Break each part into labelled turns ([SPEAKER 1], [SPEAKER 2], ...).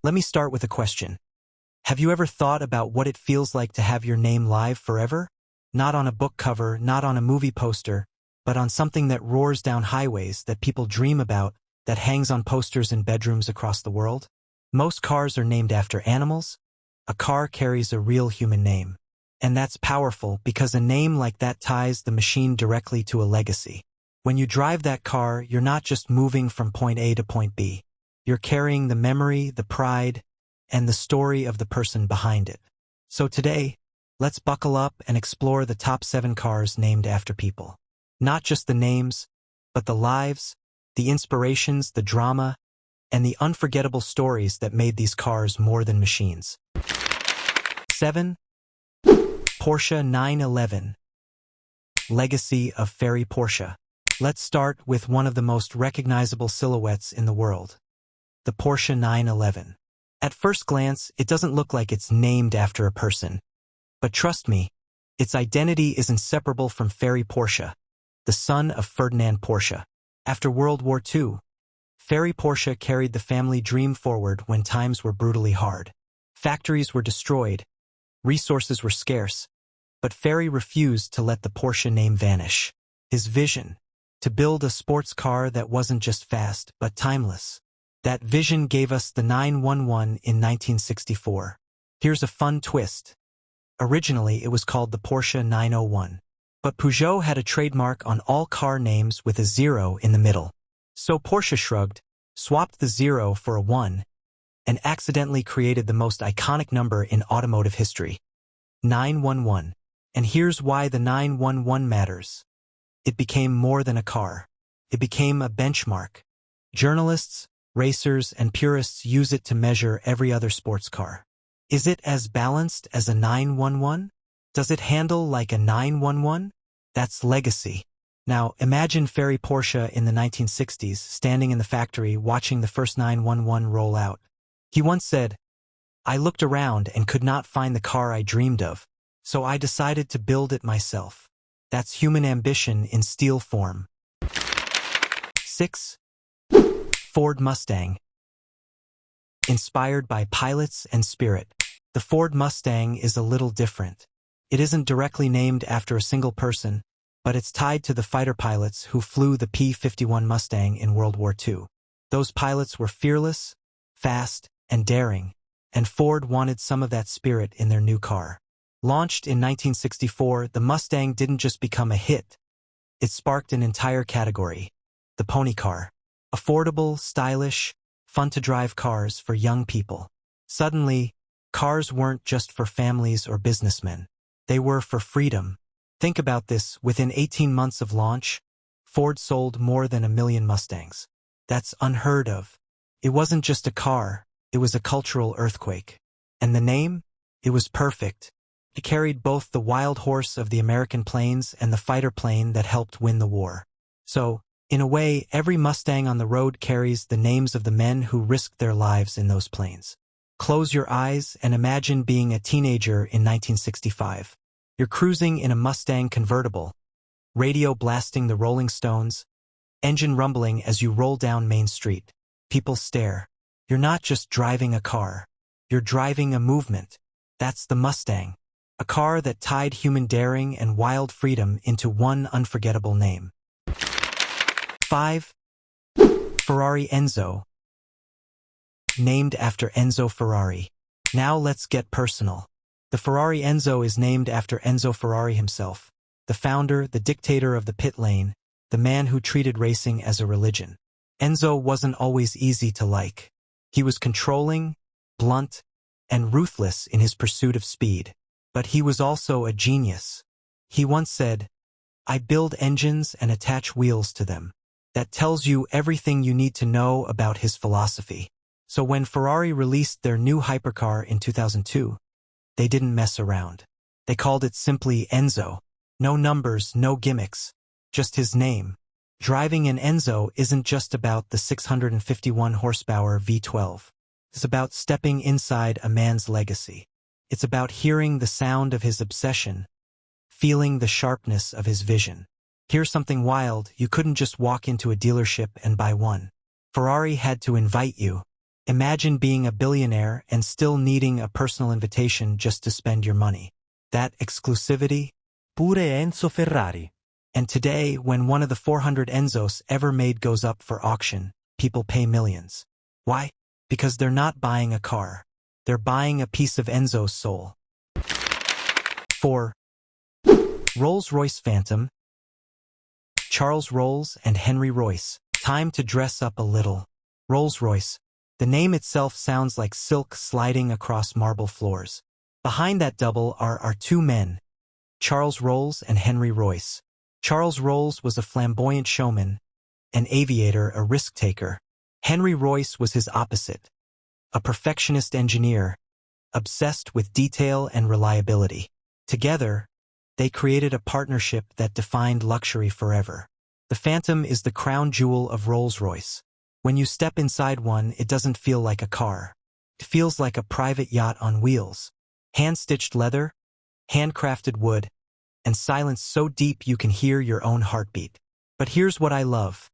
[SPEAKER 1] Let me start with a question. Have you ever thought about what it feels like to have your name live forever? Not on a book cover, not on a movie poster, but on something that roars down highways, that people dream about, that hangs on posters in bedrooms across the world? Most cars are named after animals. A car carries a real human name. And that's powerful because a name like that ties the machine directly to a legacy. When you drive that car, you're not just moving from point A to point B. You're carrying the memory, the pride, and the story of the person behind it. So today, let's buckle up and explore the top 7 cars named after people. Not just the names, but the lives, the inspirations, the drama, and the unforgettable stories that made these cars more than machines. 7. Porsche 911. Legacy of Ferry Porsche. Let's start with one of the most recognizable silhouettes in the world, the Porsche 911. At first glance, it doesn't look like it's named after a person. But trust me, its identity is inseparable from Ferry Porsche, the son of Ferdinand Porsche. After World War II, Ferry Porsche carried the family dream forward when times were brutally hard. Factories were destroyed, resources were scarce, but Ferry refused to let the Porsche name vanish. His vision, to build a sports car that wasn't just fast, but timeless. That vision gave us the 911 in 1964. Here's a fun twist. Originally, it was called the Porsche 901. But Peugeot had a trademark on all car names with a 0 in the middle. So Porsche shrugged, swapped the 0 for a 1, and accidentally created the most iconic number in automotive history, 911. And here's why the 911 matters. It became more than a car. It became a benchmark. Journalists, racers, and purists use it to measure every other sports car. Is it as balanced as a 911? Does it handle like a 911? That's legacy. Now, imagine Ferry Porsche in the 1960s, standing in the factory watching the first 911 roll out. He once said, "I looked around and could not find the car I dreamed of, so I decided to build it myself." That's human ambition in steel form. 6. Ford Mustang. Inspired by pilots and spirit, the Ford Mustang is a little different. It isn't directly named after a single person, but it's tied to the fighter pilots who flew the P-51 Mustang in World War II. Those pilots were fearless, fast, and daring, and Ford wanted some of that spirit in their new car. Launched in 1964, the Mustang didn't just become a hit. It sparked an entire category, the pony car. Affordable, stylish, fun-to-drive cars for young people. Suddenly, cars weren't just for families or businessmen. They were for freedom. Think about this, within 18 months of launch, Ford sold more than 1 million Mustangs. That's unheard of. It wasn't just a car, it was a cultural earthquake. And the name? It was perfect. It carried both the wild horse of the American plains and the fighter plane that helped win the war. So, in a way, every Mustang on the road carries the names of the men who risked their lives in those planes. Close your eyes and imagine being a teenager in 1965. You're cruising in a Mustang convertible, radio blasting the Rolling Stones, engine rumbling as you roll down Main Street. People stare. You're not just driving a car. You're driving a movement. That's the Mustang. A car that tied human daring and wild freedom into one unforgettable name. 5. Ferrari Enzo. Named after Enzo Ferrari. Now let's get personal. The Ferrari Enzo is named after Enzo Ferrari himself, the founder, the dictator of the pit lane, the man who treated racing as a religion. Enzo wasn't always easy to like. He was controlling, blunt, and ruthless in his pursuit of speed. But he was also a genius. He once said, "I build engines and attach wheels to them." That tells you everything you need to know about his philosophy. So when Ferrari released their new hypercar in 2002, they didn't mess around. They called it simply Enzo. No numbers, no gimmicks, just his name. Driving an Enzo isn't just about the 651 horsepower V12. It's about stepping inside a man's legacy. It's about hearing the sound of his obsession, feeling the sharpness of his vision. Here's something wild: you couldn't just walk into a dealership and buy one. Ferrari had to invite you. Imagine being a billionaire and still needing a personal invitation just to spend your money. That exclusivity?
[SPEAKER 2] Pure Enzo Ferrari.
[SPEAKER 1] And today, when one of the 400 Enzos ever made goes up for auction, people pay millions. Why? Because they're not buying a car. They're buying a piece of Enzo's soul. 4. Rolls-Royce Phantom. Charles Rolls and Henry Royce. Time to dress up a little. Rolls-Royce. The name itself sounds like silk sliding across marble floors. Behind that double are our two men, Charles Rolls and Henry Royce. Charles Rolls was a flamboyant showman, an aviator, a risk-taker. Henry Royce was his opposite, a perfectionist engineer, obsessed with detail and reliability. Together, they created a partnership that defined luxury forever. The Phantom is the crown jewel of Rolls-Royce. When you step inside one, it doesn't feel like a car. It feels like a private yacht on wheels. Hand-stitched leather, handcrafted wood, and silence so deep you can hear your own heartbeat. But here's what I love.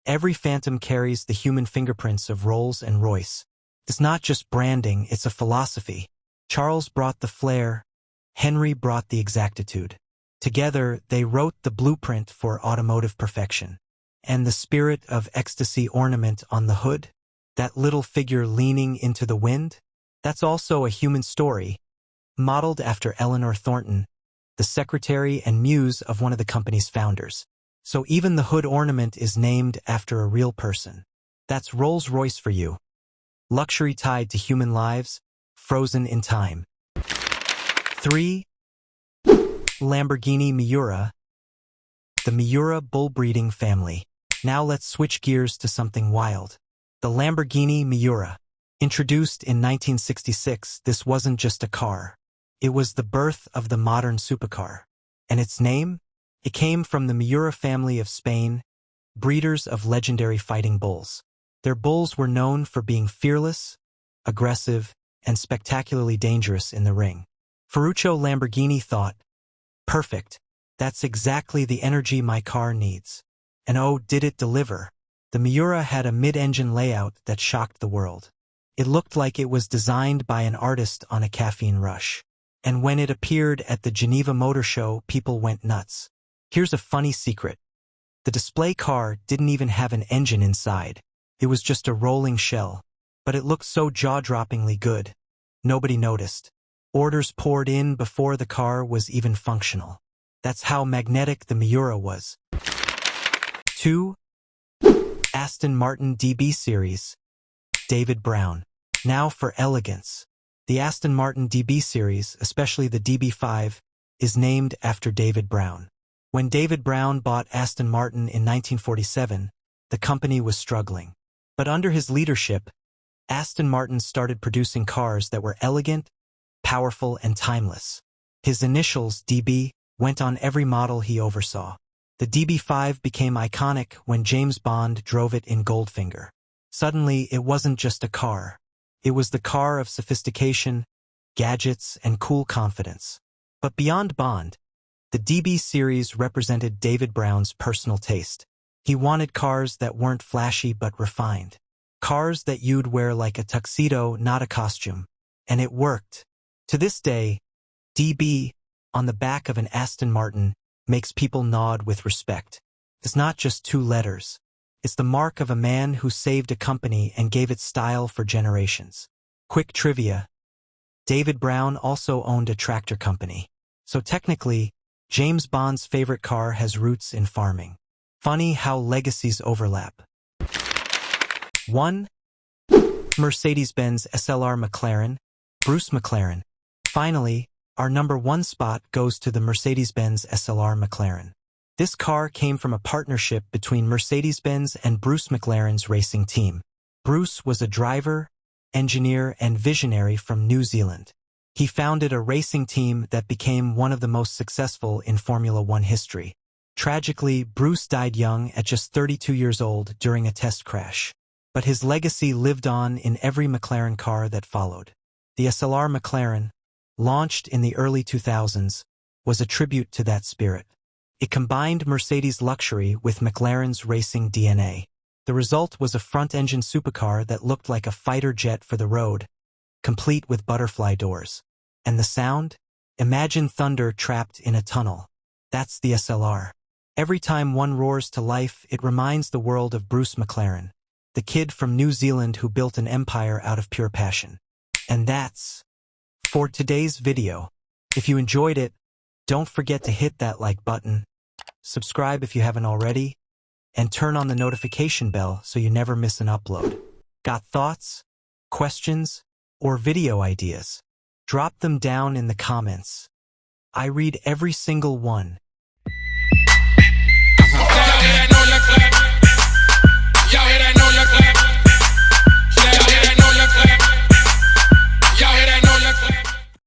[SPEAKER 1] Every Phantom carries the human fingerprints of Rolls and Royce. It's not just branding, it's a philosophy. Charles brought the flair, Henry brought the exactitude. Together, they wrote the blueprint for automotive perfection. And the spirit of ecstasy ornament on the hood, that little figure leaning into the wind, that's also a human story, modeled after Eleanor Thornton, the secretary and muse of one of the company's founders. So even the hood ornament is named after a real person. That's Rolls-Royce for you. Luxury tied to human lives, frozen in time. 3. Lamborghini Miura. The Miura bull-breeding family. Now let's switch gears to something wild. The Lamborghini Miura. Introduced in 1966, this wasn't just a car. It was the birth of the modern supercar. And its name? It came from the Miura family of Spain, breeders of legendary fighting bulls. Their bulls were known for being fearless, aggressive, and spectacularly dangerous in the ring. Ferruccio Lamborghini thought, "Perfect. That's exactly the energy my car needs." And oh, did it deliver. The Miura had a mid-engine layout that shocked the world. It looked like it was designed by an artist on a caffeine rush. And when it appeared at the Geneva Motor Show, people went nuts. Here's a funny secret. The display car didn't even have an engine inside. It was just a rolling shell. But it looked so jaw-droppingly good. Nobody noticed. Orders poured in before the car was even functional. That's how magnetic the Miura was. 2. Aston Martin DB Series. David Brown. Now for elegance. The Aston Martin DB Series, especially the DB5, is named after David Brown. When David Brown bought Aston Martin in 1947, the company was struggling. But under his leadership, Aston Martin started producing cars that were elegant, powerful, and timeless. His initials, DB, went on every model he oversaw. The DB5 became iconic when James Bond drove it in Goldfinger. Suddenly, it wasn't just a car. It was the car of sophistication, gadgets, and cool confidence. But beyond Bond, the DB series represented David Brown's personal taste. He wanted cars that weren't flashy but refined. Cars that you'd wear like a tuxedo, not a costume. And it worked. To this day, DB, on the back of an Aston Martin, makes people nod with respect. It's not just two letters. It's the mark of a man who saved a company and gave it style for generations. Quick trivia. David Brown also owned a tractor company. So technically, James Bond's favorite car has roots in farming. Funny how legacies overlap. 1. Mercedes-Benz SLR McLaren. Bruce McLaren. Finally, our number 1 spot goes to the Mercedes-Benz SLR McLaren. This car came from a partnership between Mercedes-Benz and Bruce McLaren's racing team. Bruce was a driver, engineer, and visionary from New Zealand. He founded a racing team that became one of the most successful in Formula One history. Tragically, Bruce died young at just 32 years old during a test crash. But his legacy lived on in every McLaren car that followed. The SLR McLaren, launched in the early 2000s, was a tribute to that spirit. It combined Mercedes' luxury with McLaren's racing DNA. The result was a front-engine supercar that looked like a fighter jet for the road, complete with butterfly doors. And the sound? Imagine thunder trapped in a tunnel. That's the SLR. Every time one roars to life, it reminds the world of Bruce McLaren, the kid from New Zealand who built an empire out of pure passion. And that's for today's video. If you enjoyed it, don't forget to hit that like button, subscribe if you haven't already, and turn on the notification bell so you never miss an upload. Got thoughts, questions, or video ideas? Drop them down in the comments. I read every single one,